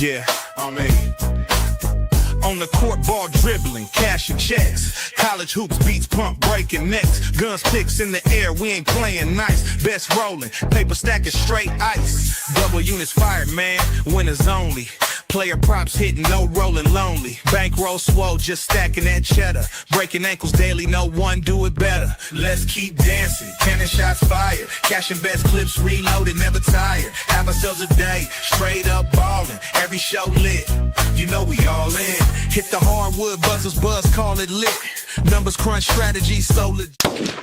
Yeah, on the court, ball dribbling, cashing checks. College hoops, beats, pump, breaking necks. GunzPicks in the air, we ain't playing nice. Best rolling, paper stacking straight ice. Double units fired, man, winners only. Player props hitting, no rolling lonely. Bankroll swole, just stacking that cheddar. Breaking ankles daily, no one do it better. Let's keep dancing, cannon shots fired. Cashing best clips, reloaded, never tired. Have ourselves a day, straight up ballin'. Every show lit, you know we all in. Hit the hardwood, buzzers buzz, call it lit. Numbers crunch, strategy so legit.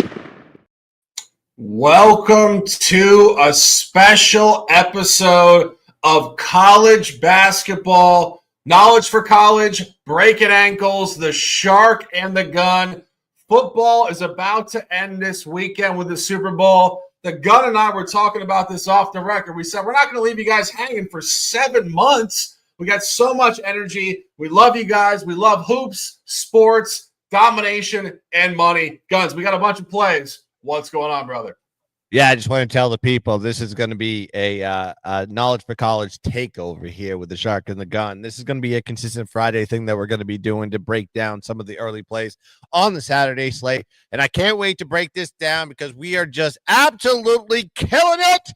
Welcome to a special episode of college basketball, knowledge for college, breaking ankles, the shark and the gun. Football is about to end this weekend with the Super Bowl. The gun and I were talking about this off the record. We said we're not going to leave you guys hanging for 7 months. We got so much energy. We love you guys. We love hoops, sports, domination, and money. Guns, we got a bunch of plays. What's going on, brother? Yeah, I just want to tell the people this is going to be a knowledge for college takeover here with the shark and the gun. This is going to be a consistent Friday thing that we're going to be doing to break down some of the early plays on the Saturday slate. And I can't wait to break this down because we are just absolutely killing it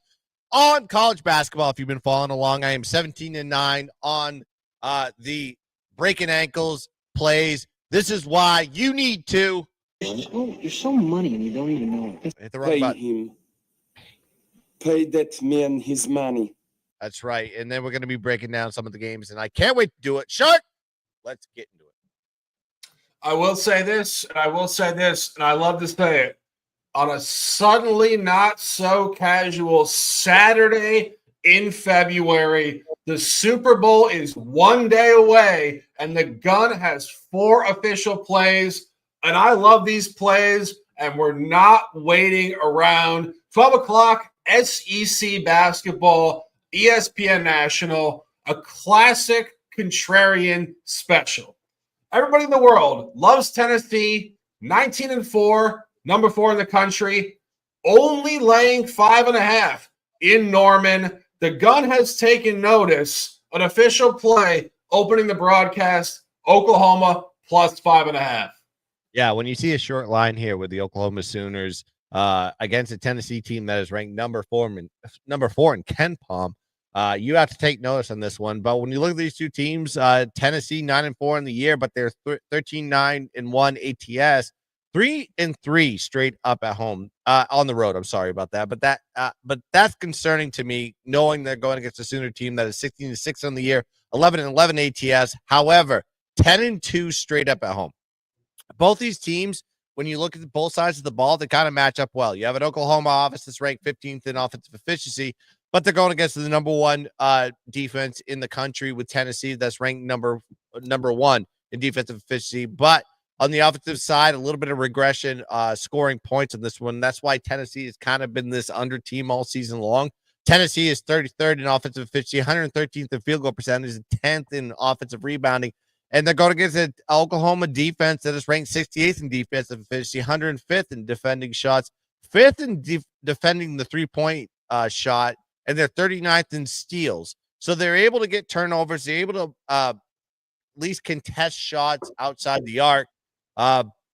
on college basketball. If you've been following along, I am 17-9 on the breaking ankles plays. This is why you need to. Oh, you're so money and you don't even know it. Hit the wrong button. Him. Pay that man his money. That's right. And then we're going to be breaking down some of the games, and I can't wait to do it. Shark, let's get into it. I will say this, and I love to say it. On a suddenly not so casual Saturday in February, the Super Bowl is 1 day away, and the gun has 4 official plays. And I love these plays, and we're not waiting around. 12 o'clock, SEC basketball, ESPN National, a classic contrarian special. Everybody in the world loves Tennessee, 19-4, number 4 in the country, only laying 5.5 in Norman. The gun has taken notice, an official play opening the broadcast, Oklahoma plus 5.5. Yeah, when you see a short line here with the Oklahoma Sooners against a Tennessee team that is ranked number 4 in Ken Palm, you have to take notice on this one. But when you look at these two teams, Tennessee 9-4 in the year, but they're 13-9-1 ATS, 3-3 straight up at home on the road. I'm sorry about that, but that's concerning to me, knowing they're going against a Sooner team that is 16-6 on the year, 11-11 ATS. However, 10-2 straight up at home. Both these teams, when you look at both sides of the ball, they kind of match up well. You have an Oklahoma offense that's ranked 15th in offensive efficiency, but they're going against the number 1 defense in the country with Tennessee that's ranked number 1 in defensive efficiency. But on the offensive side, a little bit of regression, scoring points on this one. That's why Tennessee has kind of been this under team all season long. Tennessee is 33rd in offensive efficiency, 113th in field goal percentage, and 10th in offensive rebounding. And they're going against an Oklahoma defense that is ranked 68th in defensive efficiency, 105th in defending shots, 5th in defending the three-point shot, and they're 39th in steals. So they're able to get turnovers. They're able to at least contest shots outside the arc.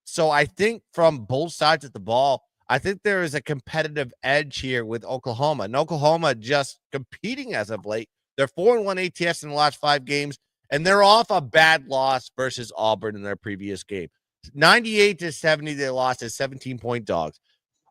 So I think from both sides of the ball, I think there is a competitive edge here with Oklahoma. And Oklahoma just competing as of late. They're 4-1 ATS in the last 5 games. And they're off a bad loss versus Auburn in their previous game. 98-70, they lost as 17-point dogs.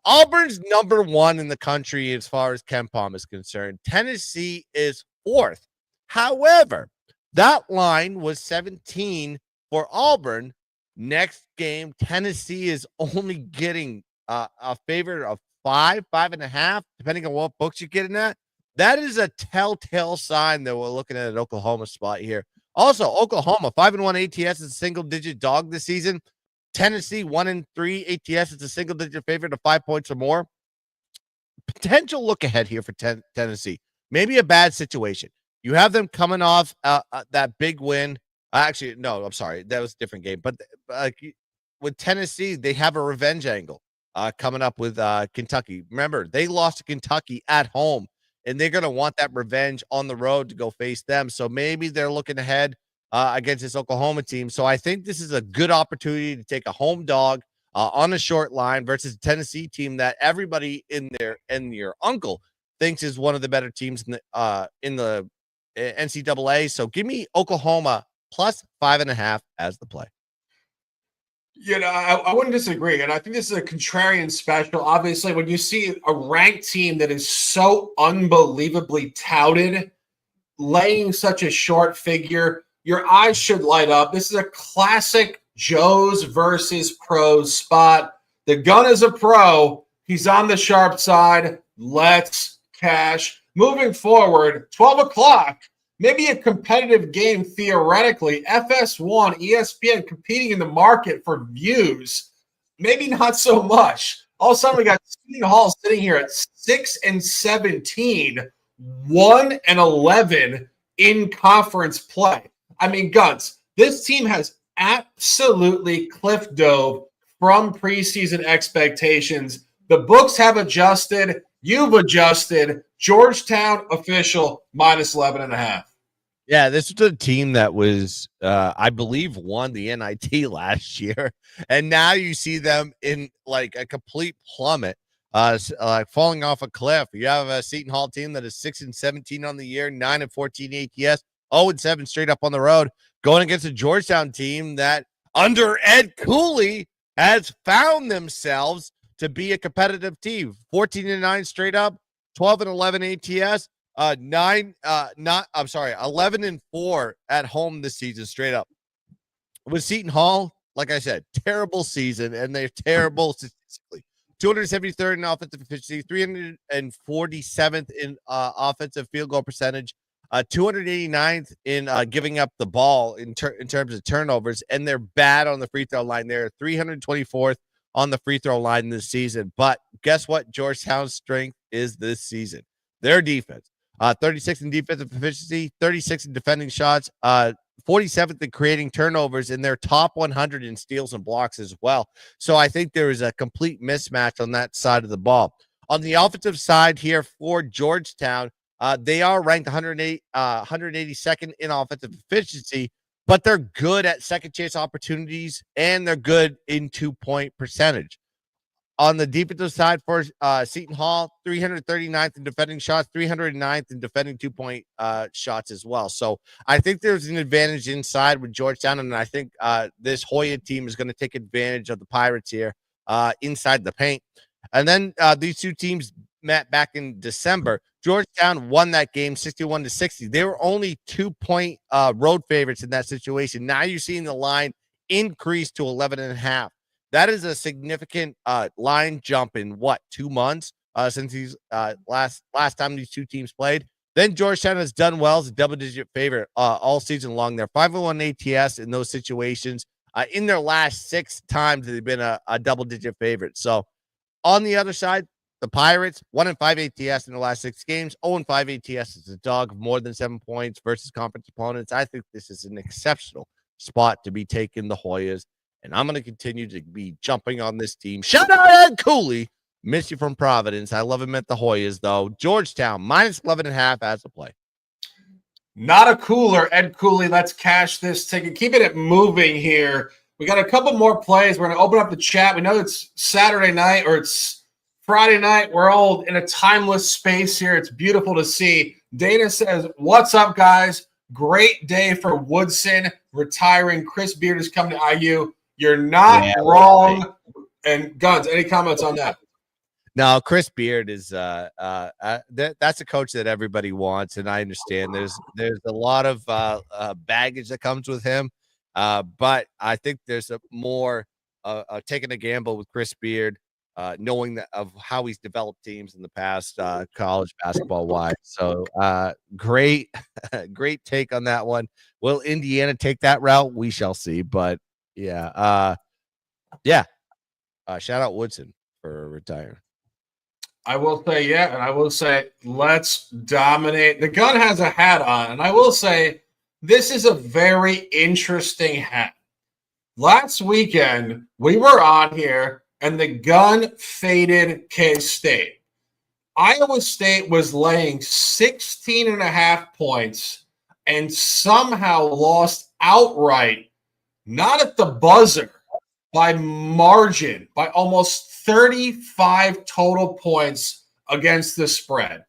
Auburn's number 1 in the country as far as Ken Palm is concerned. Tennessee is 4th. However, that line was 17 for Auburn. Next game, Tennessee is only getting a favor of 5.5, depending on what books you're getting at. That is a telltale sign that we're looking at an Oklahoma spot here. Also, Oklahoma, 5-1 ATS is a single-digit dog this season. Tennessee, 1-3 ATS is a single-digit favorite of 5 points or more. Potential look ahead here for Tennessee. Maybe a bad situation. You have them coming off that big win. Actually, no, I'm sorry. That was a different game. But with Tennessee, they have a revenge angle coming up with Kentucky. Remember, they lost to Kentucky at home and they're going to want that revenge on the road to go face them. So maybe they're looking ahead against this Oklahoma team. So I think this is a good opportunity to take a home dog on a short line versus a Tennessee team that everybody in your uncle thinks is one of the better teams in the NCAA. So give me Oklahoma plus 5.5 as the play. I wouldn't disagree. And I think this is a contrarian special. Obviously, when you see a ranked team that is so unbelievably touted, laying such a short figure, your eyes should light up. This is a classic Joes versus pros spot. The gun is a pro. He's on the sharp side. Let's cash. Moving forward, 12 o'clock. Maybe a competitive game theoretically. FS1, ESPN competing in the market for views. Maybe not so much. All of a sudden, we got Seton Hall sitting here at 6-17, 1-11 in conference play. I mean, Guns, this team has absolutely cliff dove from preseason expectations. The books have adjusted. You've adjusted. Georgetown official minus 11.5. Yeah, this was a team that was, I believe, won the NIT last year, and now you see them in like a complete plummet, falling off a cliff. You have a Seton Hall team that is 6-17 on the year, 9-14 ATS, 0-7 straight up on the road, going against a Georgetown team that under Ed Cooley has found themselves to be a competitive team. 14-9 straight up, 12-11 ATS. 11-4 at home this season, straight up. With Seton Hall, like I said, terrible season, and they're terrible statistically. 273rd in offensive efficiency, 347th in offensive field goal percentage, 289th in giving up the ball in terms of turnovers, and they're bad on the free throw line. They're 324th on the free throw line this season. But guess what? Georgetown's strength is this season. Their defense. 36th in defensive efficiency, 36th in defending shots, 47th in creating turnovers, and they're top 100 in steals and blocks as well. So I think there is a complete mismatch on that side of the ball. On the offensive side here for Georgetown, they are ranked 182nd in offensive efficiency, but they're good at second chance opportunities, and they're good in 2-point percentage. On the defensive side for Seton Hall, 339th in defending shots, 309th in defending 2-point shots as well. So I think there's an advantage inside with Georgetown, and I think this Hoya team is going to take advantage of the Pirates here inside the paint. And then these two teams met back in December. Georgetown won that game 61-60. They were only 2-point road favorites in that situation. Now you're seeing the line increase to 11.5. That is a significant line jump in 2 months since these last time these two teams played. Then Georgetown has done well as a double-digit favorite all season long. They're 5-1 ATS in those situations. In their last 6 times, they've been a double-digit favorite. So on the other side, the Pirates 1-5 ATS in the last 6 games. 0-5 ATS is a dog of more than 7 points versus conference opponents. I think this is an exceptional spot to be taking the Hoyas. And I'm going to continue to be jumping on this team. Shout out Ed Cooley. Miss you from Providence. I love him at the Hoyas, though. Georgetown, minus 11.5 as a play. Not a cooler, Ed Cooley. Let's cash this ticket. Keeping it moving here. We got a couple more plays. We're going to open up the chat. We know it's Saturday night or it's Friday night. We're all in a timeless space here. It's beautiful to see. Dana says, what's up, guys? Great day for Woodson retiring. Chris Beard is coming to IU. You're not wrong. Right. And Guns, any comments on that? No, Chris Beard is that's a coach that everybody wants, and I understand there's a lot of baggage that comes with him, but I think there's a more taking a gamble with Chris Beard, knowing that of how he's developed teams in the past, college basketball wise. So great take on that one. Will Indiana take that route? We shall see, but. Yeah. Shout out Woodson for retiring. I will say, and I will say, let's dominate. The Gun has a hat on, and I will say, this is a very interesting hat. Last weekend, we were on here, and the Gun faded K-State. Iowa State was laying 16.5 points and somehow lost outright, not at the buzzer, by margin, by almost 35 total points against the spread.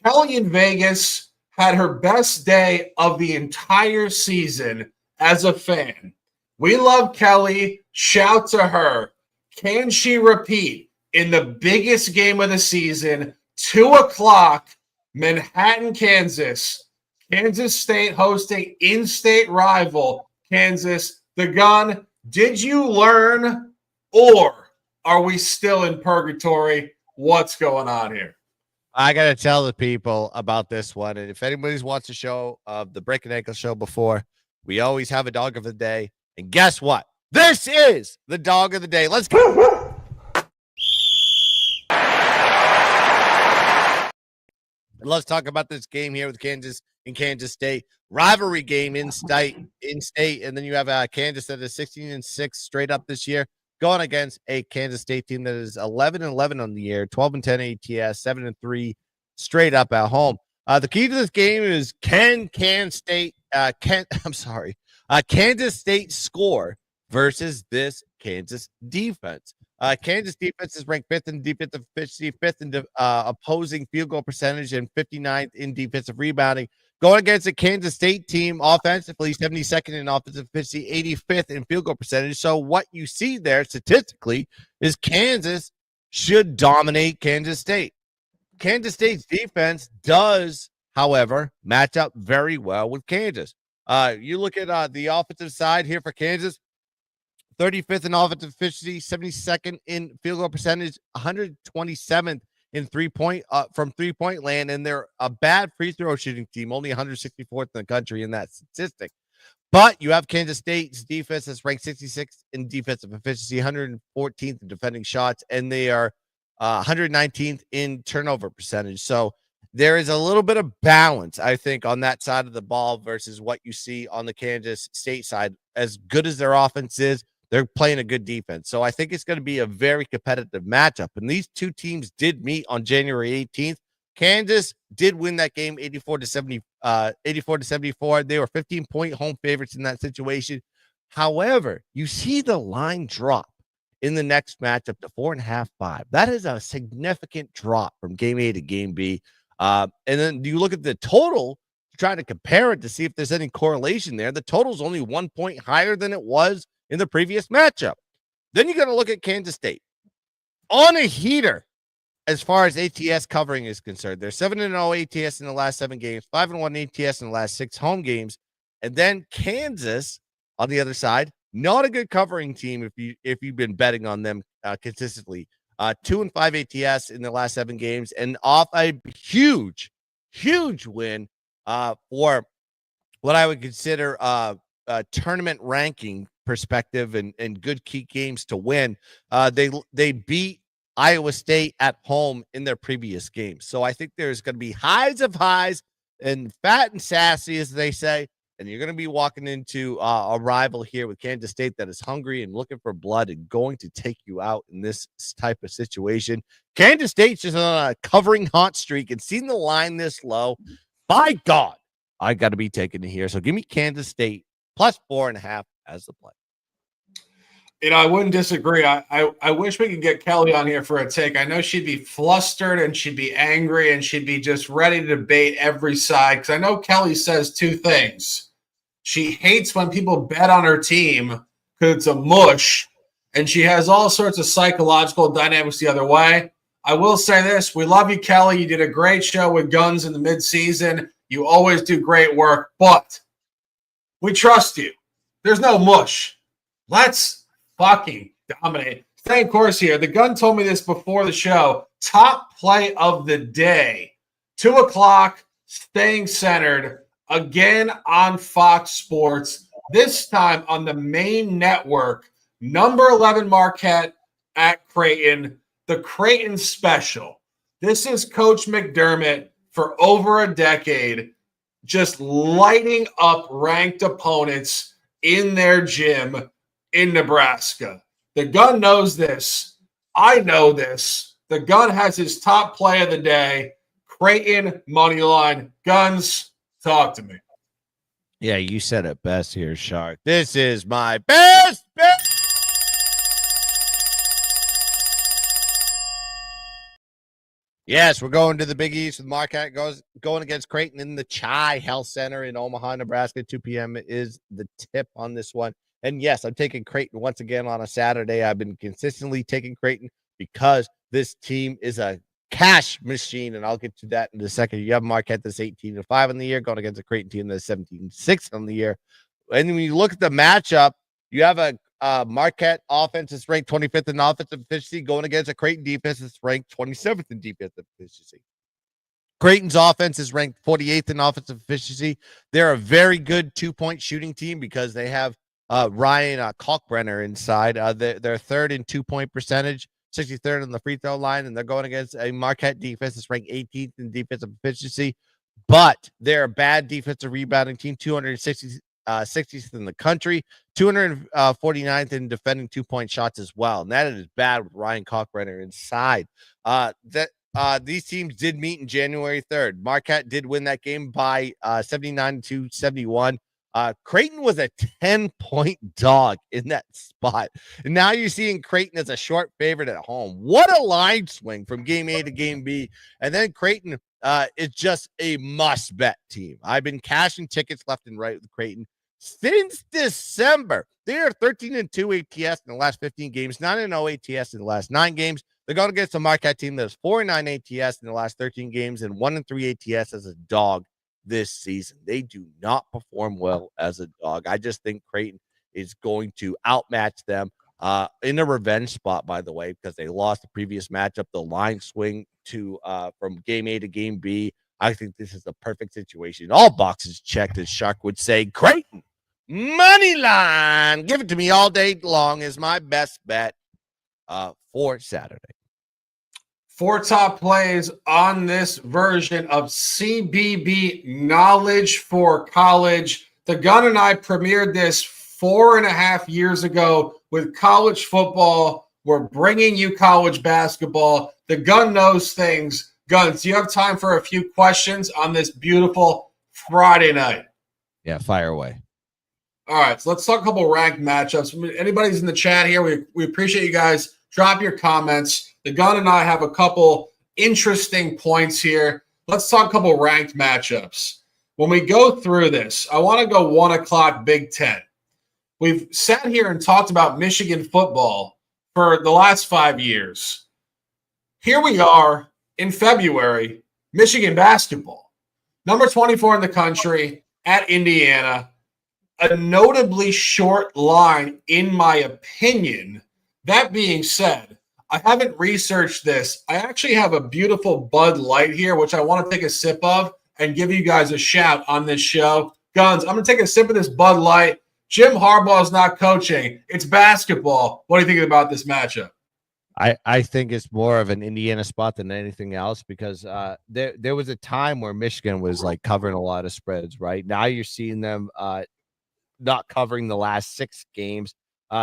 Kelly in Vegas had her best day of the entire season as a fan. We love Kelly. Shout to her. Can she repeat in the biggest game of the season, 2:00, Manhattan, Kansas? Kansas State hosting in-state rival Kansas. The Gun, did you learn, or are we still in purgatory? What's going on here? I got to tell the people about this one. And if anybody's watched the show of the Breakin Ankle show before, we always have a dog of the day. And guess what? This is the dog of the day. Let's go. Let's talk about this game here with Kansas and Kansas State. Rivalry game in state. And then you have Kansas that is 16-6 straight up this year, going against a Kansas State team that is 11-11 on the year, 12-10 ATS, 7-3 straight up at home. The key to this game is Kansas State score versus this Kansas defense. Kansas defense is ranked 5th in defensive efficiency, 5th in opposing field goal percentage, and 59th in defensive rebounding. Going against a Kansas State team offensively, 72nd in offensive efficiency, 85th in field goal percentage. So what you see there statistically is Kansas should dominate Kansas State. Kansas State's defense does, however, match up very well with Kansas. You look at the offensive side here for Kansas, 35th in offensive efficiency, 72nd in field goal percentage, 127th in from 3-point land, and they're a bad free throw shooting team, only 164th in the country in that statistic. But you have Kansas State's defense that's ranked 66th in defensive efficiency, 114th in defending shots, and they are 119th in turnover percentage. So there is a little bit of balance, I think, on that side of the ball versus what you see on the Kansas State side. As good as their offense is, they're playing a good defense. So I think it's going to be a very competitive matchup. And these two teams did meet on January 18th. Kansas did win that game 84-74. They were 15-point home favorites in that situation. However, you see the line drop in the next matchup to 4.5, 5. That is a significant drop from game A to game B. And then you look at the total, trying to compare it to see if there's any correlation there. The total is only 1 point higher than it was in the previous matchup. Then you got to look at Kansas State on a heater as far as ATS covering is concerned. They're 7-0 ATS in the last 7 games, 5-1 ATS in the last 6 home games. And then Kansas on the other side, not a good covering team if you've been betting on them consistently. 2-5 ATS in the last 7 games, and off a huge win for what I would consider a tournament ranking perspective and good key games to win. They beat Iowa State at home in their previous games. So I think there's going to be highs of highs and fat and sassy, as they say. And you're going to be walking into a rival here with Kansas State that is hungry and looking for blood and going to take you out in this type of situation. Kansas State's just on a covering hot streak, and seeing the line this low, by God, I got to be taking it here. So give me Kansas State plus 4.5 as the play. You know, I wouldn't disagree. I wish we could get Kelly on here for a take. I know she'd be flustered and she'd be angry and she'd be just ready to debate every side. Because I know Kelly says 2 things. She hates when people bet on her team because it's a mush. And she has all sorts of psychological dynamics the other way. I will say this. We love you, Kelly. You did a great show with Guns in the midseason. You always do great work. But we trust you. There's no mush. Let's fucking dominate. Staying course here. The Gun told me this before the show. Top play of the day. 2:00, staying centered. Again on Fox Sports. This time on the main network. Number 11 Marquette at Creighton. The Creighton Special. This is Coach McDermott for over a decade. Just lighting up ranked opponents in their gym in Nebraska. The Gun knows this. I know this. The Gun has his top play of the day. Creighton money line. Guns, talk to me. Yeah, you said it best here, Shark. This is my best bet. Yes, we're going to the Big East with Marquette going against Creighton in the Chi Health Center in Omaha, Nebraska. 2 p.m. is the tip on this one. And yes, I'm taking Creighton once again on a Saturday. I've been consistently taking Creighton because this team is a cash machine, and I'll get to that in a second. You have Marquette that's 18-5 on the year, going against a Creighton team that's 17-6 on the year. And when you look at the matchup, you have a Marquette offense is ranked 25th in offensive efficiency, going against a Creighton defense that's ranked 27th in defensive efficiency. Creighton's offense is ranked 48th in offensive efficiency. They're a very good 2-point shooting team because they have Ryan Kalkbrenner inside. They're third in 2-point percentage, 63rd on the free throw line, and they're going against a Marquette defense that's ranked 18th in defensive efficiency. But they're a bad defensive rebounding team, 60th in the country, 249th in defending 2-point shots as well. And that is bad with Ryan Kalkbrenner inside. These teams did meet in January 3rd. Marquette did win that game by 79-71. Creighton was a 10-point dog in that spot. And now you're seeing Creighton as a short favorite at home. What a line swing from game A to game B. And then Creighton is just a must-bet team. I've been cashing tickets left and right with Creighton since December. They are 13-2 ATS in the last 15 games, 9-0 ATS in the last 9 games. They're going against a Marquette team that's 4-9 ATS in the last 13 games and 1-3 ATS as a dog this season. They do not perform well as a dog. I just think Creighton is going to outmatch them in a revenge spot, by the way, because they lost the previous matchup. The line swing to from game A to game B. I think this is the perfect situation. All boxes checked, as Shark would say. Creighton money line. Give it to me all day long is my best bet for Saturday. 4 top plays on this version of CBB Knowledge for College. The Gun and I premiered this 4.5 years ago with college football. We're bringing you college basketball. The Gun knows things. Guns, do you have time for a few questions on this beautiful Friday night? Yeah, fire away. All right, so let's talk a couple ranked matchups. Anybody's in the chat here, we appreciate you guys. Drop your comments. The Gun and I have a couple interesting points here. Let's talk a couple ranked matchups. When we go through this, I want to go 1 o'clock Big Ten. We've sat here and talked about Michigan football for the last 5 years. Here we are in February, Michigan basketball. Number 24 in the country at Indiana. A notably short line, in my opinion. That being said, I haven't researched this. I actually have a beautiful Bud Light here, which I want to take a sip of and give you guys a shout on this show. Guns, I'm going to take a sip of this Bud Light. Jim Harbaugh is not coaching. It's basketball. What are you thinking about this matchup? I think it's more of an Indiana spot than anything else because there was a time where Michigan was like covering a lot of spreads, right? Now you're seeing them not covering the last 6 games.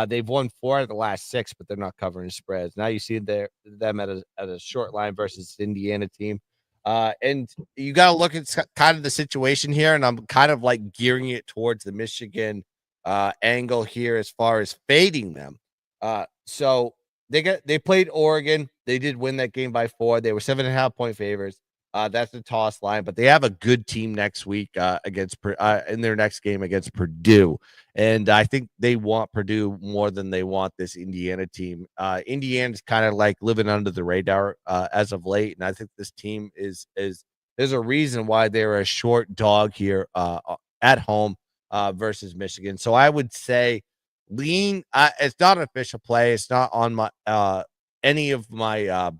They've won 4 out of the last 6, but they're not covering spreads. Now you see them at a short line versus Indiana team. And you got to look at kind of the situation here, and I'm kind of like gearing it towards the Michigan angle here as far as fading them. So they played Oregon. They did win that game by 4. They were 7.5-point favorites. That's the toss line, but they have a good team next week against in their next game against Purdue. And I think they want Purdue more than they want this Indiana team. Indiana's kind of like living under the radar as of late. And I think this team is there's a reason why they're a short dog here at home versus Michigan. So I would say lean. It's not an official play. It's not on my any of my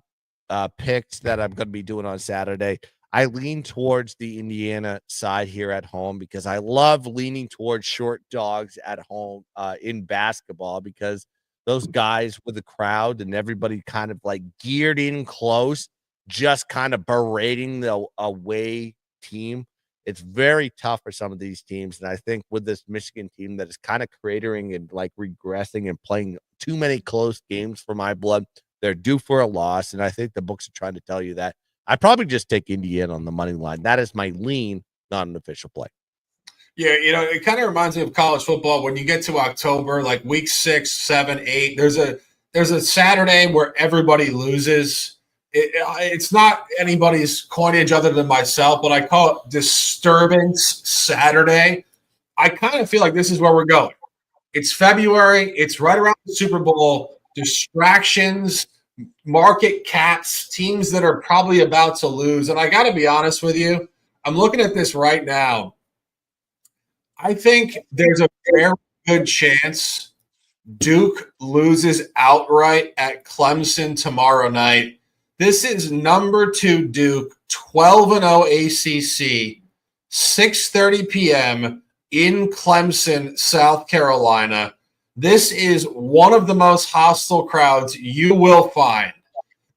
picks that I'm going to be doing on Saturday. I lean towards the Indiana side here at home because I love leaning towards short dogs at home in basketball because those guys with the crowd and everybody kind of like geared in close, just kind of berating the away team. It's very tough for some of these teams. And I think with this Michigan team that is kind of cratering and like regressing and playing too many close games for my blood, They're due for a loss, and I think the books are trying to tell you that. I probably just take Indiana on the money line. That is my lean, not an official play. Yeah, it kind of reminds me of college football when you get to October, like week 6, 7, 8. There's a Saturday where everybody loses. It's not anybody's coinage other than myself, but I call it Disturbance Saturday. I kind of feel like this is where we're going. It's February. It's right around the Super Bowl. Distractions, market caps, teams that are probably about to lose. And I got to be honest with you, I'm looking at this right now. I think there's a very good chance Duke loses outright at Clemson tomorrow night. This is number 2 Duke, 12-0 ACC, 6:30 p.m. in Clemson, South Carolina. This is one of the most hostile crowds you will find.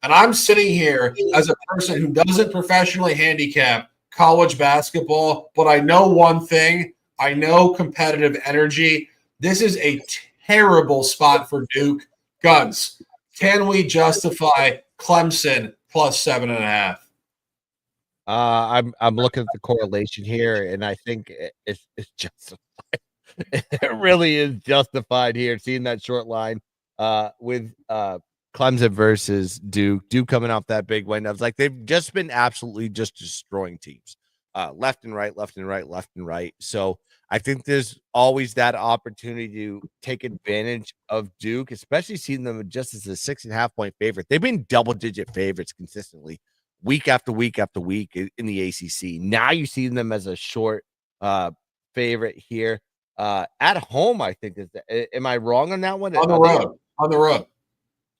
And I'm sitting here as a person who doesn't professionally handicap college basketball, but I know one thing. I know competitive energy. This is a terrible spot for Duke. Guns, can we justify Clemson plus 7.5? I'm looking at the correlation here, and I think it's justified. It really is justified here. Seeing that short line with Clemson versus Duke. Duke coming off that big win. I was like, they've just been absolutely just destroying teams, left and right, left and right, left and right. So I think there's always that opportunity to take advantage of Duke, especially seeing them just as a 6.5 point favorite. They've been double-digit favorites consistently, week after week after week in the ACC. Now you see them as a short favorite here. At home, I think is am I wrong on that one? On the road.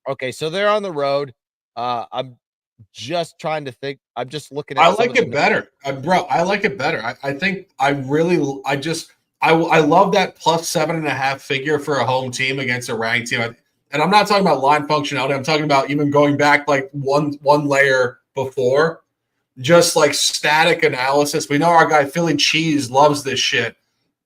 Okay, so they're on the road. I'm just trying to think. I'm just looking at. I like it better, bro. I like it better. I think I love that plus 7.5 figure for a home team against a ranked team. And I'm not talking about line functionality. I'm talking about even going back like one layer before, just like static analysis. We know our guy Philly Cheese loves this shit.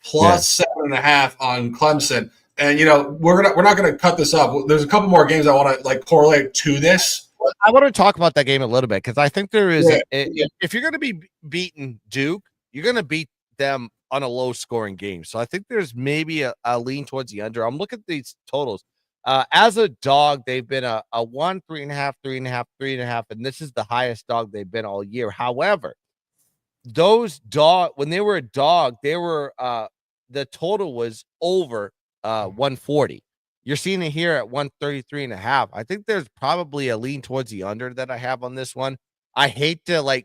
Plus 7.5 on Clemson. And we're not gonna cut this up. There's a couple more games I want to like correlate to this. I want to talk about that game a little bit because I think there is if you're going to be beating Duke, you're going to beat them on a low scoring game. So I think there's maybe a lean towards the under. I'm looking at these totals. As a dog, they've been a 1, 3.5, 3.5, 3.5, and this is the highest dog they've been all year. However, those when they were a dog, they were the total was over 140. You're seeing it here at 133.5. I think there's probably a lean towards the under that I have on this one. I hate to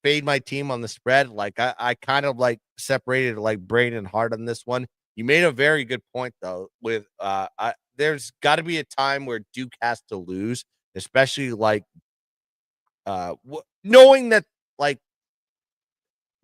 fade my team on the spread. Like I kind of separated like brain and heart on this one. You made a very good point though. With there's got to be a time where Duke has to lose, especially knowing that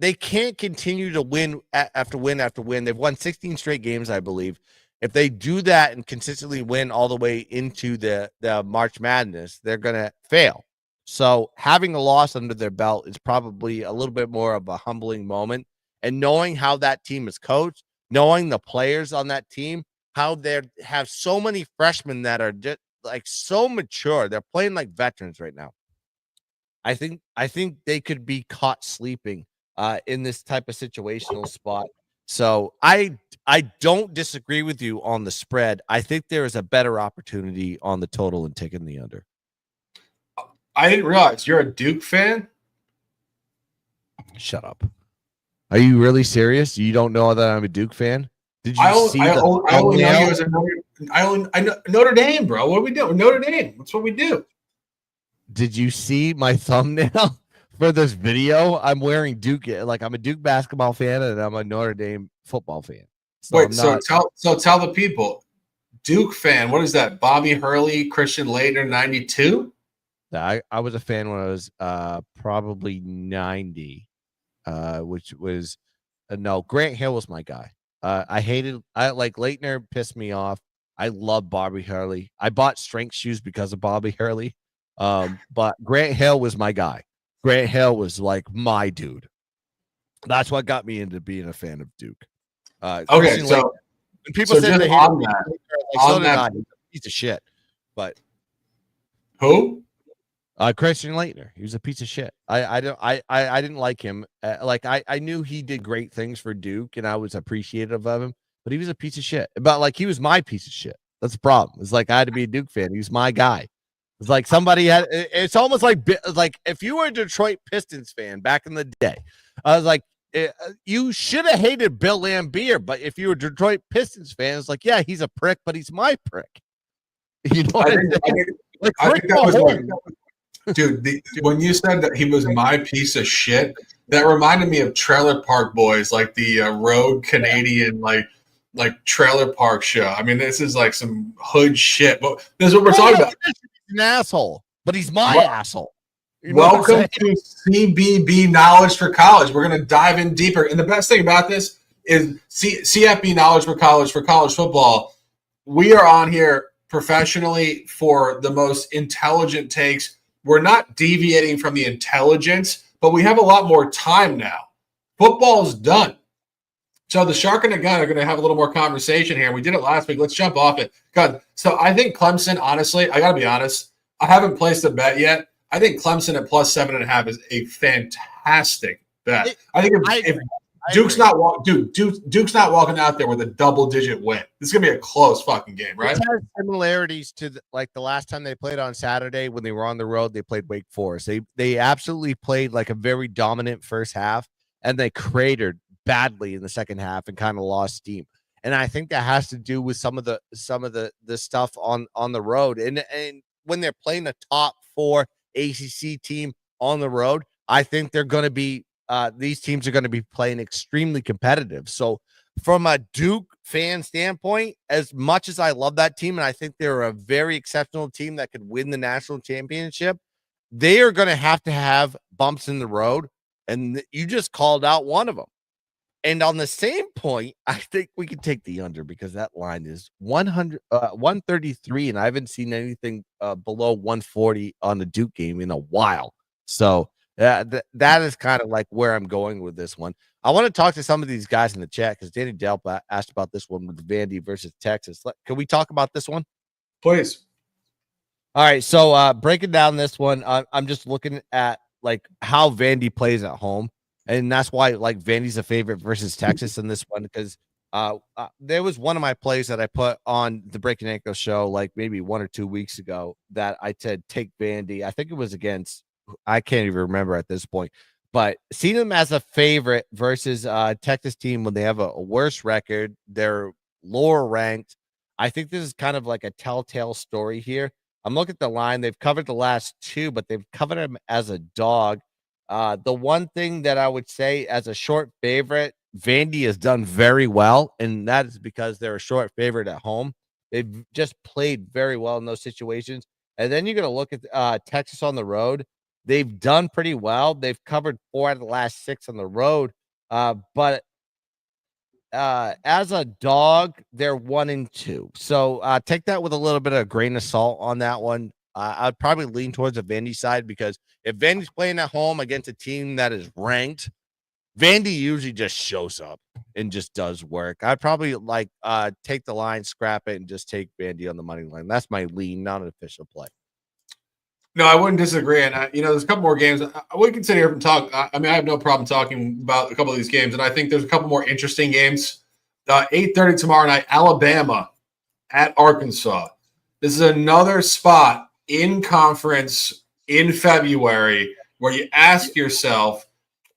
they can't continue to win after win after win. They've won 16 straight games, I believe. If they do that and consistently win all the way into the March Madness, they're going to fail. So having a loss under their belt is probably a little bit more of a humbling moment. And knowing how that team is coached, knowing the players on that team, how they have so many freshmen that are just so mature. They're playing like veterans right now. I think they could be caught sleeping in this type of situational spot. So I don't disagree with you on the spread. I think there is a better opportunity on the total and taking the under. I didn't realize you're a Duke fan. Shut up. Are you really serious? You don't know that I'm a Duke fan? Did you see I only know you as I know Notre Dame, bro. What are we doing? Notre Dame. That's what we do. Did you see my thumbnail for this video? I'm wearing Duke. Like I'm a Duke basketball fan and I'm a Notre Dame football fan. So wait, tell the people, Duke fan. What is that? Bobby Hurley, Christian Laettner, 92. I was a fan when I was probably 90, which was no. Grant Hill was my guy. I Laettner pissed me off. I love Bobby Hurley. I bought strength shoes because of Bobby Hurley. But Grant Hill was my guy. Grant Hill was like my dude. That's what got me into being a fan of Duke. Okay, so when people say they hate on that, piece of shit. But Who? Christian Leitner. He was a piece of shit. I didn't like him. I knew he did great things for Duke, and I was appreciative of him, but he was a piece of shit. But like he was my piece of shit. That's the problem. It's like I had to be a Duke fan. He was my guy. It's like somebody had. It's almost like if you were a Detroit Pistons fan back in the day, I was like, you should have hated Bill Laimbeer, but if you were a Detroit Pistons fan, it's like, yeah, he's a prick, but he's my prick. You know what I think that was like, dude, when you said that he was my piece of shit, that reminded me of Trailer Park Boys, like the rogue Canadian, like Trailer Park show. I mean, this is like some hood shit, but this is what we're talking about. He's an asshole, but he's my asshole. You know Welcome to CBB Knowledge for College. We're going to dive in deeper. And the best thing about this is CFB Knowledge for college football. We are on here professionally for the most intelligent takes. We're not deviating from the intelligence, but we have a lot more time now. Football's done. So the Shark and the Gun are going to have a little more conversation here. We did it last week. Let's jump off it. God, so I think Clemson, honestly, I got to be honest, I haven't placed a bet yet. I think Clemson at plus 7.5 is a fantastic bet. I think if Duke's not Duke's not walking out there with a double-digit win. This is gonna be a close fucking game, right? It has similarities to the last time they played on Saturday when they were on the road. They played Wake Forest. They absolutely played like a very dominant first half, and they cratered badly in the second half and kind of lost steam. And I think that has to do with some of the stuff on the road. And when they're playing a top 4 ACC team on the road, I think they're going to be these teams are going to be playing extremely competitive. So from a Duke fan standpoint, as much as I love that team and I think they're a very exceptional team that could win the national championship, they are going to have bumps in the road, and you just called out one of them. And on the same point, I think we can take the under because that line is 133, and I haven't seen anything below 140 on the Duke game in a while. So that is kind of like where I'm going with this one. I want to talk to some of these guys in the chat because Danny Delp asked about this one with Vandy versus Texas. Can we talk about this one? Please. All right. So breaking down this one, I'm just looking at like how Vandy plays at home. And that's why, like, Vandy's a favorite versus Texas in this one, because there was one of my plays that I put on the Breakin' Ankle show, like maybe 1 or 2 weeks ago, that I said take Vandy. I think it was against, I can't even remember at this point, but seeing them as a favorite versus Texas team when they have a worse record, they're lower ranked. I think this is kind of like a telltale story here. I'm looking at the line. They've covered the last 2, but they've covered them as a dog. The one thing that I would say as a short favorite, Vandy has done very well, and that is because they're a short favorite at home. They've just played very well in those situations. And then you're going to look at Texas on the road. They've done pretty well. They've covered 4 out of the last 6 on the road. But as a dog, they're 1-2. So take that with a little bit of a grain of salt on that one. I'd probably lean towards the Vandy side because if Vandy's playing at home against a team that is ranked, Vandy usually just shows up and just does work. I'd probably like take the line, scrap it, and just take Vandy on the money line. That's my lean, not an official play. No, I wouldn't disagree. And, there's a couple more games. We can sit here and talk. I have no problem talking about a couple of these games. And I think there's a couple more interesting games. 8:30 tomorrow night, Alabama at Arkansas. This is another spot in conference in February where you ask yourself,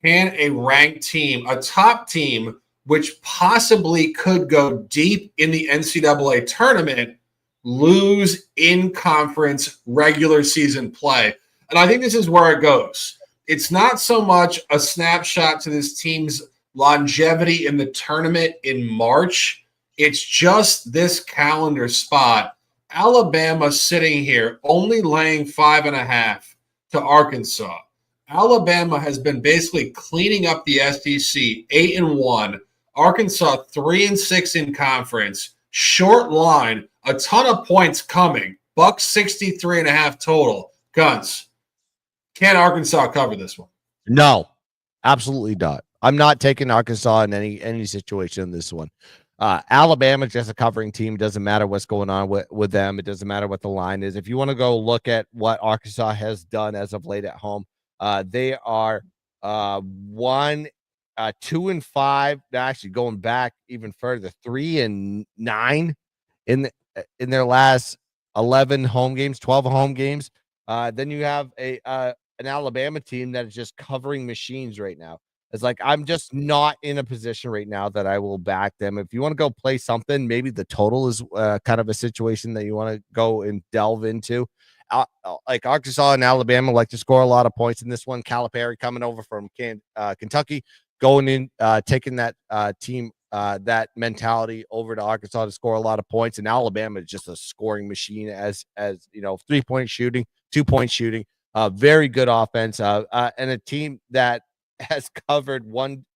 can a ranked team, a top team, which possibly could go deep in the NCAA tournament, lose in conference regular season play? And I think this is where it goes. It's not so much a snapshot to this team's longevity in the tournament in March. It's just this calendar spot. Alabama sitting here only laying 5.5 to Arkansas. Alabama has been basically cleaning up the SEC, 8-1. Arkansas 3-6 in conference. Short line, a ton of points coming. Bucks 63.5 total. Guns. Can Arkansas cover this one? No, absolutely not. I'm not taking Arkansas in any situation in this one. Alabama's just a covering team. Doesn't matter what's going on with them. It doesn't matter what the line is. If you want to go look at what Arkansas has done as of late at home, they are 2-5. Actually, going back even further, 3-9 in their last 11 home games, 12 home games. Then you have an Alabama team that is just covering machines right now. It's like, I'm just not in a position right now that I will back them. If you want to go play something, maybe the total is kind of a situation that you want to go and delve into. Like Arkansas and Alabama like to score a lot of points in this one. Calipari coming over from Kentucky, going in, taking that team, that mentality over to Arkansas to score a lot of points. And Alabama is just a scoring machine as 3-point shooting, 2-point shooting, very good offense, and a team that has covered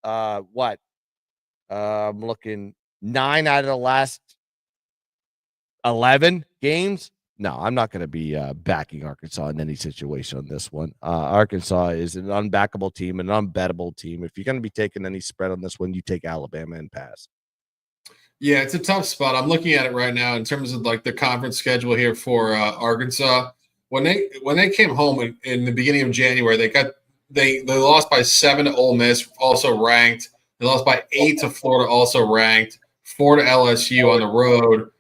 I'm looking 9 out of the last 11 games. No, I'm not going to be backing Arkansas in any situation on this one. Arkansas is an unbackable team, an unbettable team. If you're going to be taking any spread on this one, you take Alabama and pass. Yeah, it's a tough spot. I'm looking at it right now in terms of like the conference schedule here for Arkansas. When they came home in the beginning of January, they lost by 7 to Ole Miss, also ranked. They lost by 8 to Florida, also ranked. 4 to LSU on the road.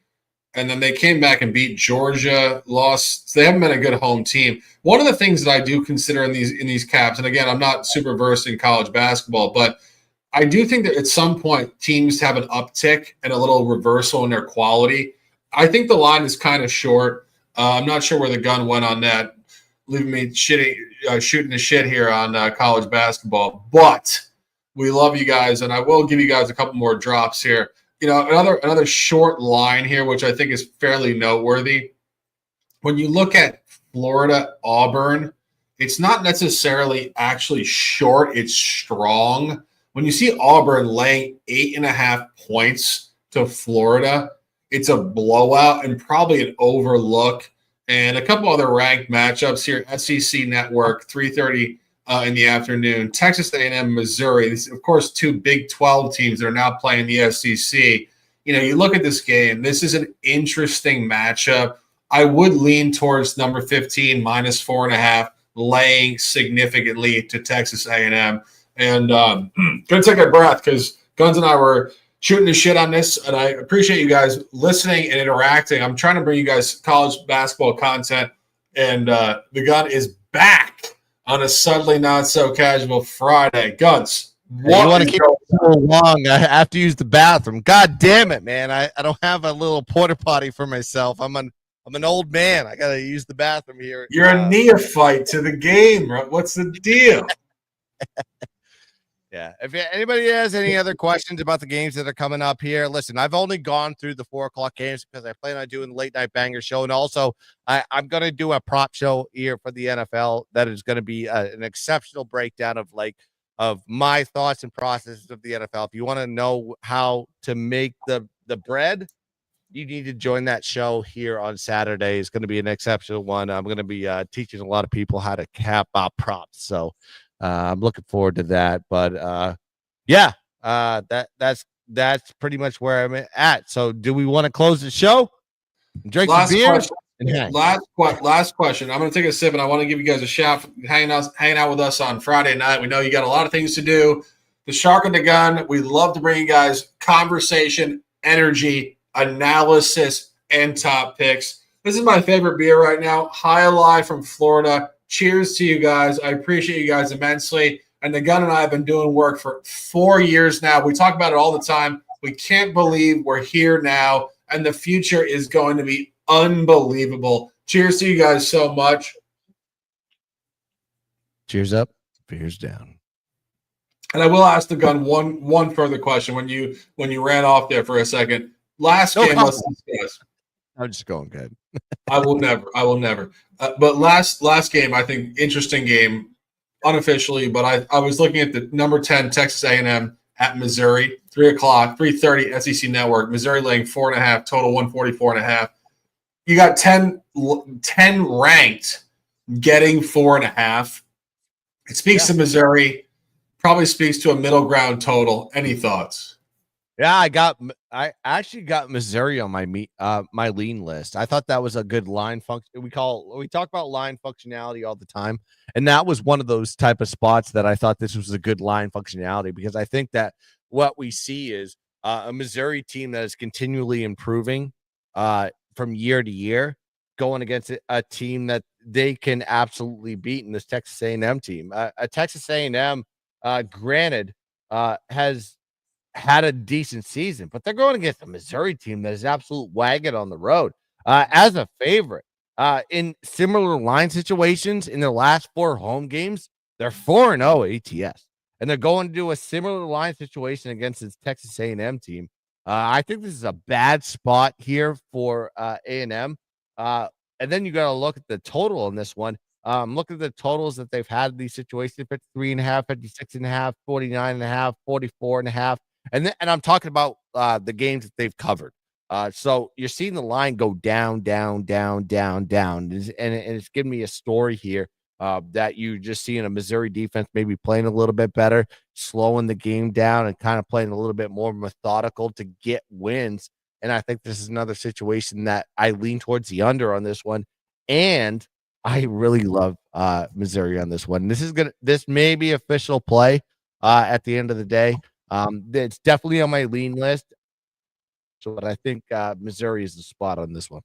And then they came back and beat Georgia, lost. So they haven't been a good home team. One of the things that I do consider in these caps, and again, I'm not super versed in college basketball, but I do think that at some point teams have an uptick and a little reversal in their quality. I think the line is kind of short. I'm not sure where the gun went on that, leaving me shooting the shit here on college basketball. But we love you guys, and I will give you guys a couple more drops here. Another short line here, which I think is fairly noteworthy. When you look at Florida Auburn, it's not necessarily actually short, it's strong. When you see Auburn laying 8.5 points to Florida, it's a blowout and probably an overlook. And a couple other ranked matchups here. SEC Network, 3:30 in the afternoon. Texas A&M, Missouri. These, of course, 2 Big 12 teams that are now playing the SEC. You look at this game. This is an interesting matchup. I would lean towards number 15 minus 4.5, laying significantly to Texas A&M. And gonna take a breath because Guns and I were shooting the shit on this, and I appreciate you guys listening and interacting. I'm trying to bring you guys college basketball content, and the Gun is back on a suddenly not so casual Friday. Guns, what you want to keep it so long? I have to use the bathroom. God damn it, man! I don't have a little porta potty for myself. I'm an old man. I gotta use the bathroom here. You're a neophyte to the game, right? What's the deal? Yeah. If anybody has any other questions about the games that are coming up here, listen, I've only gone through the 4:00 games because I plan on doing the late night banger show. And also I'm going to do a prop show here for the NFL. That is going to be an exceptional breakdown of my thoughts and processes of the NFL. If you want to know how to make the bread, you need to join that show here on Saturday. It's going to be an exceptional one. I'm going to be teaching a lot of people how to cap out props. So I'm looking forward to that. But that's pretty much where I'm at. So do we want to close the show? Drink some beer? Last question. I'm going to take a sip, and I want to give you guys a shout for hanging out with us on Friday night. We know you got a lot of things to do. The Shark and the Gun, we love to bring you guys conversation, energy, analysis, and top picks. This is my favorite beer right now, High Alive from Florida. Cheers to you guys. I appreciate you guys immensely. And the Gun and I have been doing work for 4 years now. We talk about it all the time. We can't believe we're here now, and the future is going to be unbelievable. Cheers to you guys so much. Cheers up, beers down. And I will ask the Gun one further question when you ran off there for a second. Last game, let's discuss. I'm just going good. I will never. But last game, I think interesting game, unofficially. But I was looking at the number 10 Texas A&M at Missouri, 3:30 SEC Network. Missouri laying 4.5, total 144.5. You got 10 ranked getting 4.5. It speaks to Missouri. Probably speaks to a middle ground total. Any thoughts? Yeah, I actually got Missouri on my lean list. I thought that was a good line function. We talk about line functionality all the time, and that was one of those type of spots that I thought this was a good line functionality because I think that what we see is a Missouri team that is continually improving from year to year, going against a team that they can absolutely beat in this Texas A&M team. A Texas A&M, granted, has had a decent season, but they're going against a Missouri team that is absolute wagon on the road. As a favorite, in similar line situations in their last 4 home games, they're 4-0 ATS, and they're going to do a similar line situation against this Texas A&M team. I think this is a bad spot here for A&M. And then you got to look at the total on this one. Look at the totals that they've had in these situations: 53.5, 56.5, 49.5, 44.5. And I'm talking about the games that they've covered. So you're seeing the line go down, down, down, down, down, and it's giving me a story here that you just seeing a Missouri defense maybe playing a little bit better, slowing the game down, and kind of playing a little bit more methodical to get wins. And I think this is another situation that I lean towards the under on this one, and I really love Missouri on this one. This may be official play at the end of the day. It's definitely on my lean list, but I think Missouri is the spot on this one.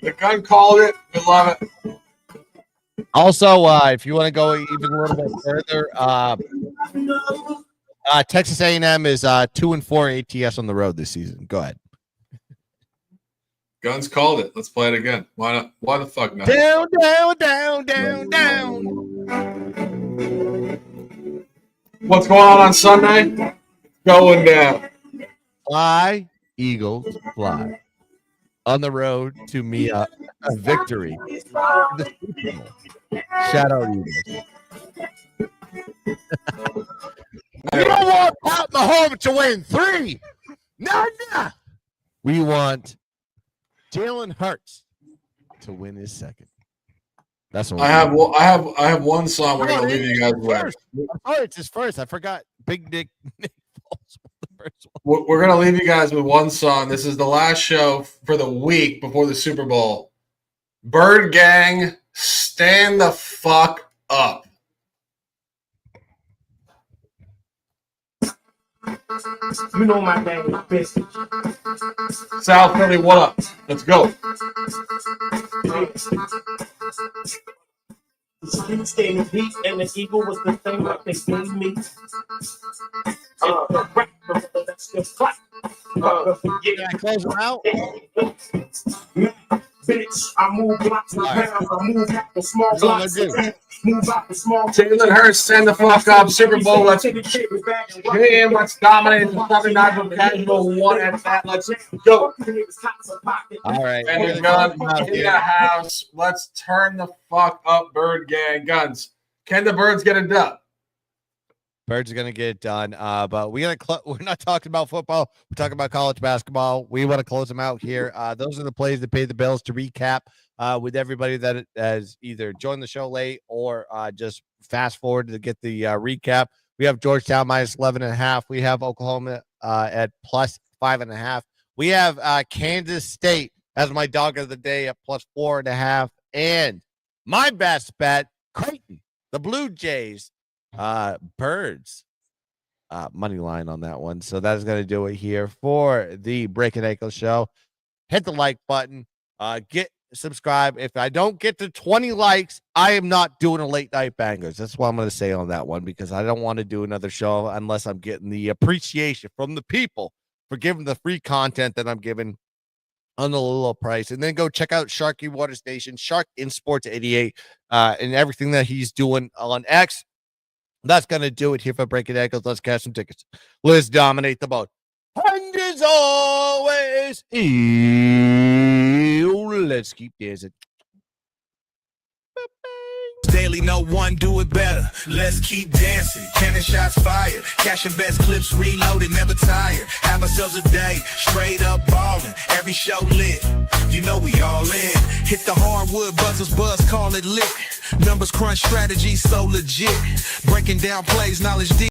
The gun called it. We love it. Also, if you want to go even a little bit further, Texas A&M is 2-4 ATS on the road this season. Go ahead. Guns called it. Let's play it again. Why not? Why the fuck not? Down, down, down, down, down. What's going on Sunday? Going down. Fly, Eagles, fly. On the road to me a victory. The Super Bowl. Shout out Eagles. We don't want Pat Mahomes to win 3. No. We want Jalen Hurts to win his second. That's what I have one song we're gonna leave you guys with. Oh, it's his first. I forgot. Big Nick Foles. We're gonna leave you guys with one song. This is the last show for the week before the Super Bowl. Bird Gang, stand the fuck up. You know my name is Biscuit. South Philly, what up? Let's go. The streets gave me beat, and the eagle was the thing that they gave me. That's the fight. Can I close them out? Bitch, I move blocks and pounds. I move out the small blocks. Move out the small. Jalen Hurts, stand the fuck up. Super Bowl, let's let's dominate the Southern Nigel Casual 1 at that. Let's go. All right. And the gun in the house. Let's turn the fuck up, Bird Gang. Guns. Can the Birds get it done? Birds are gonna get it done. But we're not talking about football. We're talking about college basketball. We want to close them out here. Those are the plays that pay the bills. To recap, with everybody that has either joined the show late or just fast forward to get the recap. We have Georgetown minus 11.5. We have Oklahoma at plus 5.5. We have Kansas State as my dog of the day at plus 4.5. And my best bet, Creighton, the Blue Jays. Birds money line on that one. So that is going to do it here for the Breakin' Ankle show. Hit the like button, get subscribe. If I don't get to 20 likes, I am not doing a late night bangers. That's what I'm going to say on that one, because I don't want to do another show unless I'm getting the appreciation from the people for giving the free content that I'm giving on the low price. And then go check out Sharky Water Station, Shark in Sports 88, and everything that he's doing on X. That's going to do it here for Breaking Ankles. Let's cash some tickets. Let's dominate the boat. And as always, let's keep dancing. daily, no one do it better. Let's keep dancing, cannon shots fired, cash and best clips reloaded, never tired. Have ourselves a day, straight up ballin', every show lit, you know we all in. Hit the hardwood, buzzers buzz, call it lit. Numbers crunch, strategy so legit. Breaking down plays, knowledge deep.